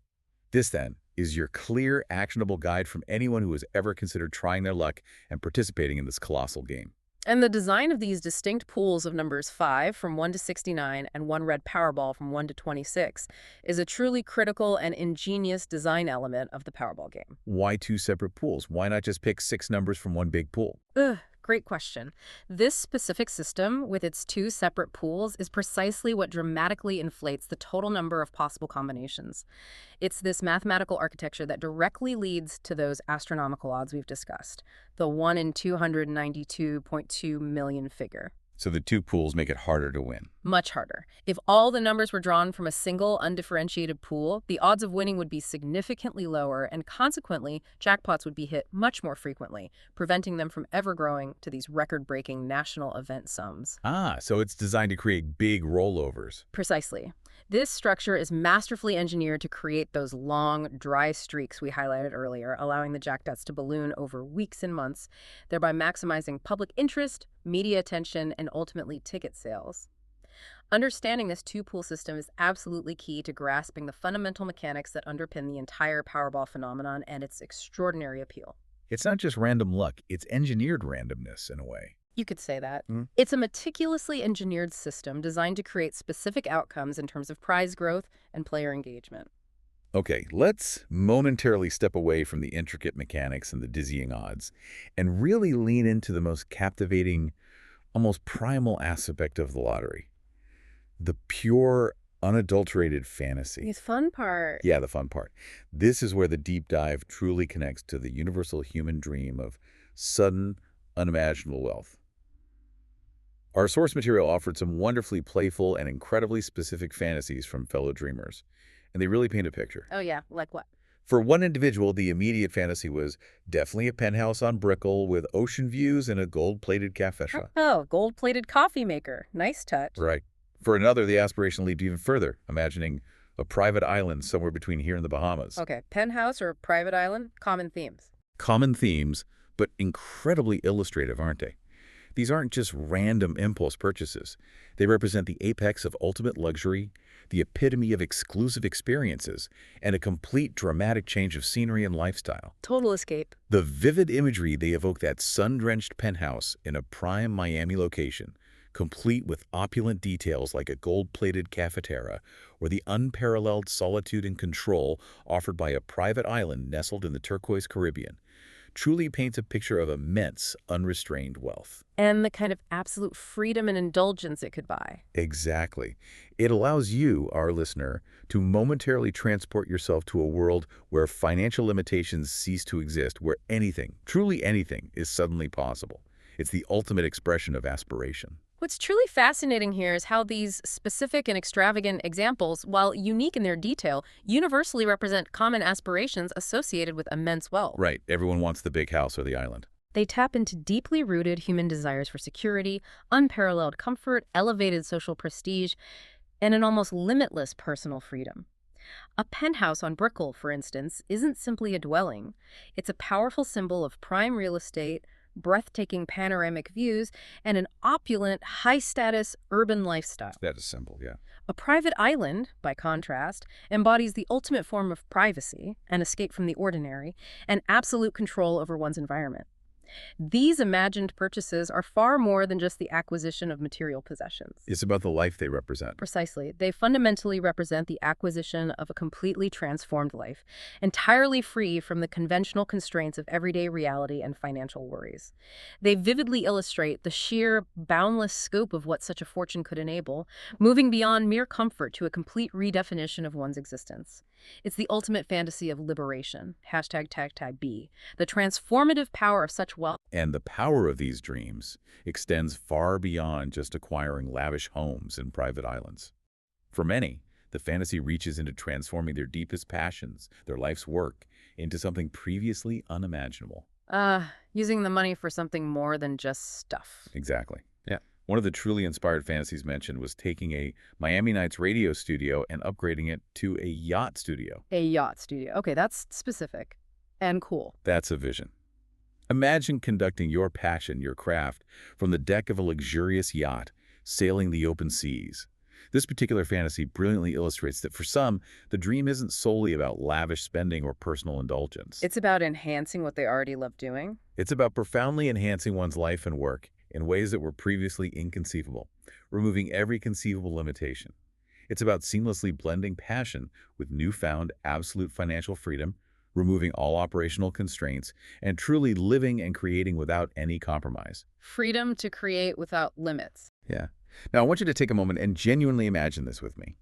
Speaker 1: This, then, is your clear, actionable guide from anyone who has ever considered trying their luck and participating in this colossal game.
Speaker 2: And the design of these distinct pools of numbers 5 from 1 to 69 and 1 red Powerball from 1 to 26 is a truly critical and ingenious design element of the Powerball game.
Speaker 1: Why 2 separate pools? Why not just pick 6 numbers from one big pool?
Speaker 2: Great question. This specific system, with its 2 separate pools, is precisely what dramatically inflates the total number of possible combinations. It's this mathematical architecture that directly leads to those astronomical odds we've discussed, the 1 in 292.2 million figure.
Speaker 1: So the 2 pools make it harder to win.
Speaker 2: Much harder. If all the numbers were drawn from a single, undifferentiated pool, the odds of winning would be significantly lower, and consequently, jackpots would be hit much more frequently, preventing them from ever growing to these record-breaking national event sums.
Speaker 1: So it's designed to create big rollovers.
Speaker 2: Precisely. This structure is masterfully engineered to create those long, dry streaks we highlighted earlier, allowing the jackpots to balloon over weeks and months, thereby maximizing public interest, media attention, and ultimately ticket sales. Understanding this 2-pool system is absolutely key to grasping the fundamental mechanics that underpin the entire Powerball phenomenon and its extraordinary appeal.
Speaker 1: It's not just random luck, it's engineered randomness in a way.
Speaker 2: You could say that. It's a meticulously engineered system designed to create specific outcomes in terms of prize growth and player engagement.
Speaker 1: Okay, let's momentarily step away from the intricate mechanics and the dizzying odds and really lean into the most captivating, almost primal aspect of the lottery. The pure, unadulterated fantasy.
Speaker 2: The fun part.
Speaker 1: Yeah, the fun part. This is where the deep dive truly connects to the universal human dream of sudden, unimaginable wealth. Our source material offered some wonderfully playful and incredibly specific fantasies from fellow dreamers, and they really paint a picture.
Speaker 2: Oh yeah, like what?
Speaker 1: For one individual, the immediate fantasy was definitely a penthouse on Brickell with ocean views and a gold-plated cafe shop.
Speaker 2: Oh, gold-plated coffee maker. Nice touch.
Speaker 1: Right. For another, the aspiration leaped even further, imagining a private island somewhere between here and the Bahamas.
Speaker 2: Okay, penthouse or private island, common themes.
Speaker 1: Common themes, but incredibly illustrative, aren't they? These aren't just random impulse purchases. They represent the apex of ultimate luxury, the epitome of exclusive experiences, and a complete dramatic change of scenery and lifestyle.
Speaker 2: Total escape.
Speaker 1: The vivid imagery they evoke, that sun-drenched penthouse in a prime Miami location, complete with opulent details like a gold-plated cafeteria, or the unparalleled solitude and control offered by a private island nestled in the turquoise Caribbean. truly paints a picture of immense, unrestrained wealth.
Speaker 2: And the kind of absolute freedom and indulgence it could buy.
Speaker 1: Exactly. It allows you, our listener, to momentarily transport yourself to a world where financial limitations cease to exist, where anything, truly anything, is suddenly possible. It's the ultimate expression of aspiration.
Speaker 2: What's truly fascinating here is how these specific and extravagant examples, while unique in their detail, universally represent common aspirations associated with immense wealth.
Speaker 1: Right. Everyone wants the big house or the island.
Speaker 2: They tap into deeply rooted human desires for security, unparalleled comfort, elevated social prestige, and an almost limitless personal freedom. A penthouse on Brickell, for instance, isn't simply a dwelling. It's a powerful symbol of prime real estate, breathtaking panoramic views, and an opulent, high-status urban lifestyle.
Speaker 1: That is simple, yeah.
Speaker 2: A private island, by contrast, embodies the ultimate form of privacy, an escape from the ordinary, and absolute control over one's environment. These imagined purchases are far more than just the acquisition of material possessions.
Speaker 1: It's about the life they represent.
Speaker 2: Precisely. They fundamentally represent the acquisition of a completely transformed life, entirely free from the conventional constraints of everyday reality and financial worries. They vividly illustrate the sheer, boundless scope of what such a fortune could enable, moving beyond mere comfort to a complete redefinition of one's existence. It's the ultimate fantasy of liberation, ##B, the transformative power of such wealth.
Speaker 1: And the power of these dreams extends far beyond just acquiring lavish homes and private islands. For many, the fantasy reaches into transforming their deepest passions, their life's work, into something previously unimaginable.
Speaker 2: Using the money for something more than just stuff.
Speaker 1: Exactly. Yeah. One of the truly inspired fantasies mentioned was taking a Miami Nights radio studio and upgrading it to a yacht studio.
Speaker 2: A yacht studio. Okay, that's specific and cool.
Speaker 1: That's a vision. Imagine conducting your passion, your craft, from the deck of a luxurious yacht, sailing the open seas. This particular fantasy brilliantly illustrates that for some, the dream isn't solely about lavish spending or personal indulgence.
Speaker 2: It's about enhancing what they already love doing.
Speaker 1: It's about profoundly enhancing one's life and work in ways that were previously inconceivable, removing every conceivable limitation. It's about seamlessly blending passion with newfound absolute financial freedom, removing all operational constraints, and truly living and creating without any compromise.
Speaker 2: Freedom to create without limits.
Speaker 1: Yeah. Now, I want you to take a moment and genuinely imagine this with me.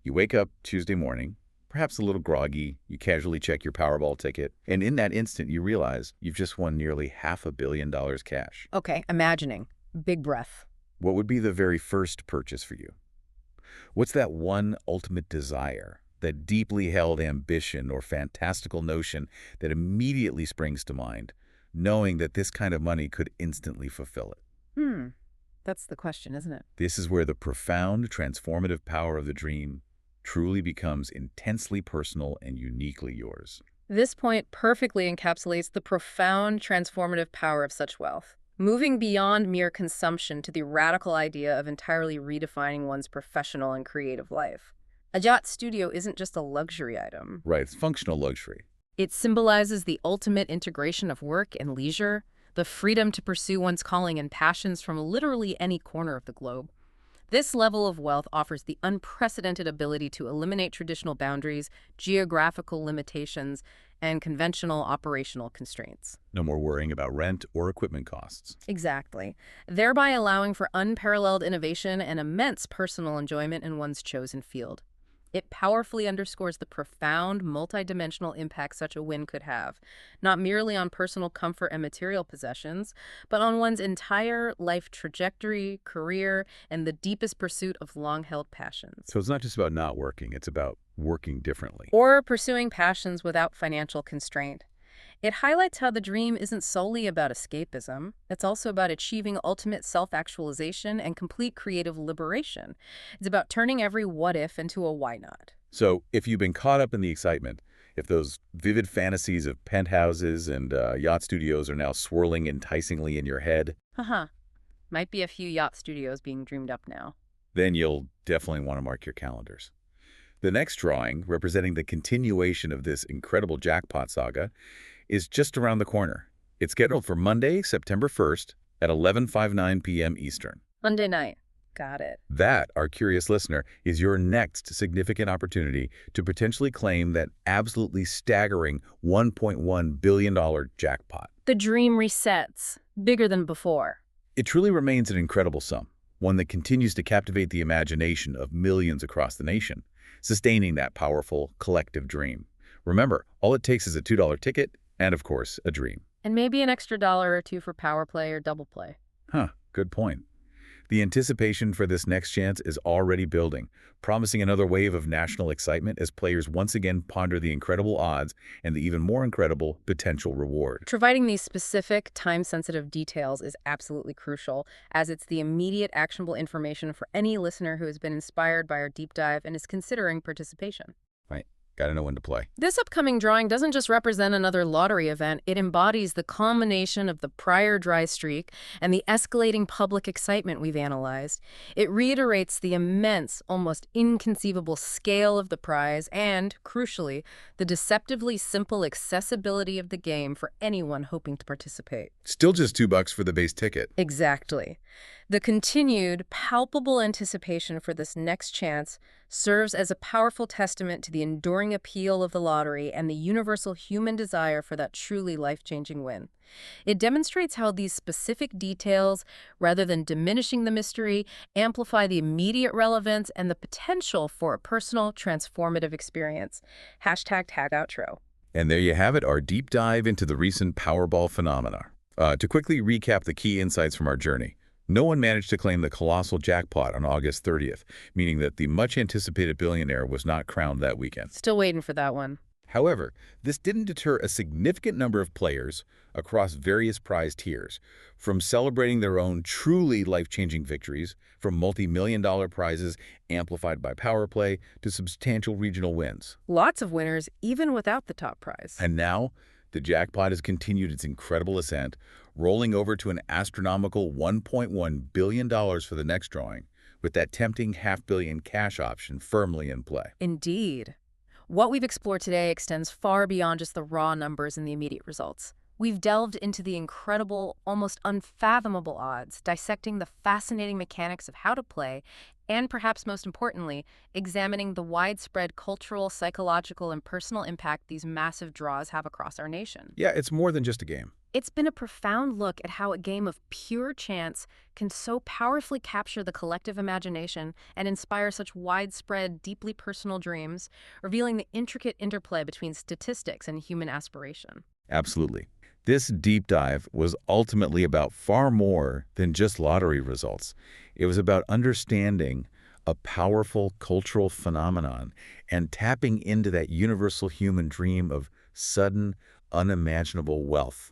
Speaker 1: You wake up Tuesday morning, perhaps a little groggy, you casually check your Powerball ticket, and in that instant you realize you've just won nearly $500 million cash.
Speaker 2: Okay, imagining. Big breath.
Speaker 1: What would be the very first purchase for you? What's that one ultimate desire, that deeply held ambition or fantastical notion that immediately springs to mind, knowing that this kind of money could instantly fulfill it?
Speaker 2: That's the question, isn't it?
Speaker 1: This is where the profound, transformative power of the dream truly becomes intensely personal and uniquely yours.
Speaker 2: This point perfectly encapsulates the profound, transformative power of such wealth, moving beyond mere consumption to the radical idea of entirely redefining one's professional and creative life. A yacht studio isn't just a luxury item.
Speaker 1: Right, it's functional luxury.
Speaker 2: It symbolizes the ultimate integration of work and leisure, the freedom to pursue one's calling and passions from literally any corner of the globe. This level of wealth offers the unprecedented ability to eliminate traditional boundaries, geographical limitations, and conventional operational constraints.
Speaker 1: No more worrying about rent or equipment costs.
Speaker 2: Exactly, thereby allowing for unparalleled innovation and immense personal enjoyment in one's chosen field. It powerfully underscores the profound, multidimensional impact such a win could have, not merely on personal comfort and material possessions, but on one's entire life trajectory, career, and the deepest pursuit of long-held passions.
Speaker 1: So it's not just about not working, it's about working differently.
Speaker 2: Or pursuing passions without financial constraint. It highlights how the dream isn't solely about escapism. It's also about achieving ultimate self-actualization and complete creative liberation. It's about turning every what-if into a why-not.
Speaker 1: So if you've been caught up in the excitement, if those vivid fantasies of penthouses and yacht studios are now swirling enticingly in your head,
Speaker 2: Might be a few yacht studios being dreamed up now.
Speaker 1: then you'll definitely want to mark your calendars. The next drawing, representing the continuation of this incredible jackpot saga, is just around the corner. It's scheduled for Monday, September 1st at 11:59 p.m. Eastern.
Speaker 2: Monday night. Got it.
Speaker 1: That, our curious listener, is your next significant opportunity to potentially claim that absolutely staggering $1.1 billion jackpot.
Speaker 2: The dream resets, bigger than before.
Speaker 1: It truly remains an incredible sum, one that continues to captivate the imagination of millions across the nation, sustaining that powerful collective dream. Remember, all it takes is a $2 ticket and, of course, a dream.
Speaker 2: And maybe an extra dollar or two for power play or double play.
Speaker 1: Huh, good point. The anticipation for this next chance is already building, promising another wave of national excitement as players once again ponder the incredible odds and the even more incredible potential reward.
Speaker 2: Providing these specific, time-sensitive details is absolutely crucial, as it's the immediate, actionable information for any listener who has been inspired by our deep dive and is considering participation.
Speaker 1: Right. Gotta know when to play.
Speaker 2: This upcoming drawing doesn't just represent another lottery event, it embodies the culmination of the prior dry streak and the escalating public excitement we've analyzed. It reiterates the immense, almost inconceivable scale of the prize and, crucially, the deceptively simple accessibility of the game for anyone hoping to participate.
Speaker 1: Still just $2 for the base ticket.
Speaker 2: Exactly. The continued, palpable anticipation for this next chance serves as a powerful testament to the enduring appeal of the lottery and the universal human desire for that truly life-changing win. It demonstrates how these specific details, rather than diminishing the mystery, amplify the immediate relevance and the potential for a personal, transformative experience. #tagoutro.
Speaker 1: And there you have it, our deep dive into the recent Powerball phenomena. To quickly recap the key insights from our journey. No one managed to claim the colossal jackpot on August 30th, meaning that the much-anticipated billionaire was not crowned that weekend.
Speaker 2: Still waiting for that one.
Speaker 1: However, this didn't deter a significant number of players across various prize tiers from celebrating their own truly life-changing victories, from multi-million-dollar prizes amplified by power play to substantial regional wins.
Speaker 2: Lots of winners, even without the top prize.
Speaker 1: And now, the jackpot has continued its incredible ascent, rolling over to an astronomical $1.1 billion for the next drawing, with that tempting $500 million cash option firmly in play.
Speaker 2: Indeed. What we've explored today extends far beyond just the raw numbers and the immediate results. We've delved into the incredible, almost unfathomable odds, dissecting the fascinating mechanics of how to play, and perhaps most importantly, examining the widespread cultural, psychological, and personal impact these massive draws have across our nation.
Speaker 1: Yeah, it's more than just a game.
Speaker 2: It's been a profound look at how a game of pure chance can so powerfully capture the collective imagination and inspire such widespread, deeply personal dreams, revealing the intricate interplay between statistics and human aspiration.
Speaker 1: Absolutely. This deep dive was ultimately about far more than just lottery results. It was about understanding a powerful cultural phenomenon and tapping into that universal human dream of sudden, unimaginable wealth.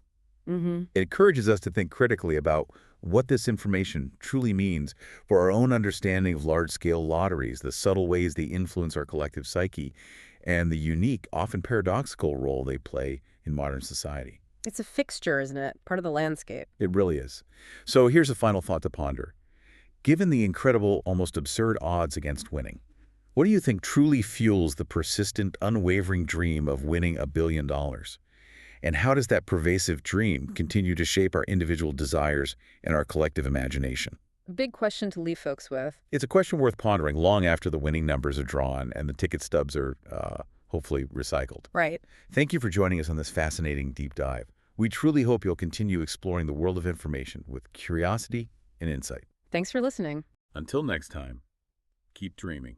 Speaker 1: It encourages us to think critically about what this information truly means for our own understanding of large-scale lotteries, the subtle ways they influence our collective psyche, and the unique, often paradoxical role they play in modern society.
Speaker 2: It's a fixture, isn't it? Part of the landscape.
Speaker 1: It really is. So here's a final thought to ponder. Given the incredible, almost absurd odds against winning, what do you think truly fuels the persistent, unwavering dream of winning $1 billion? And how does that pervasive dream continue to shape our individual desires and our collective imagination?
Speaker 2: A big question to leave folks with.
Speaker 1: It's a question worth pondering long after the winning numbers are drawn and the ticket stubs are hopefully recycled.
Speaker 2: Right.
Speaker 1: Thank you for joining us on this fascinating deep dive. We truly hope you'll continue exploring the world of information with curiosity and insight.
Speaker 2: Thanks for listening.
Speaker 1: Until next time, keep dreaming.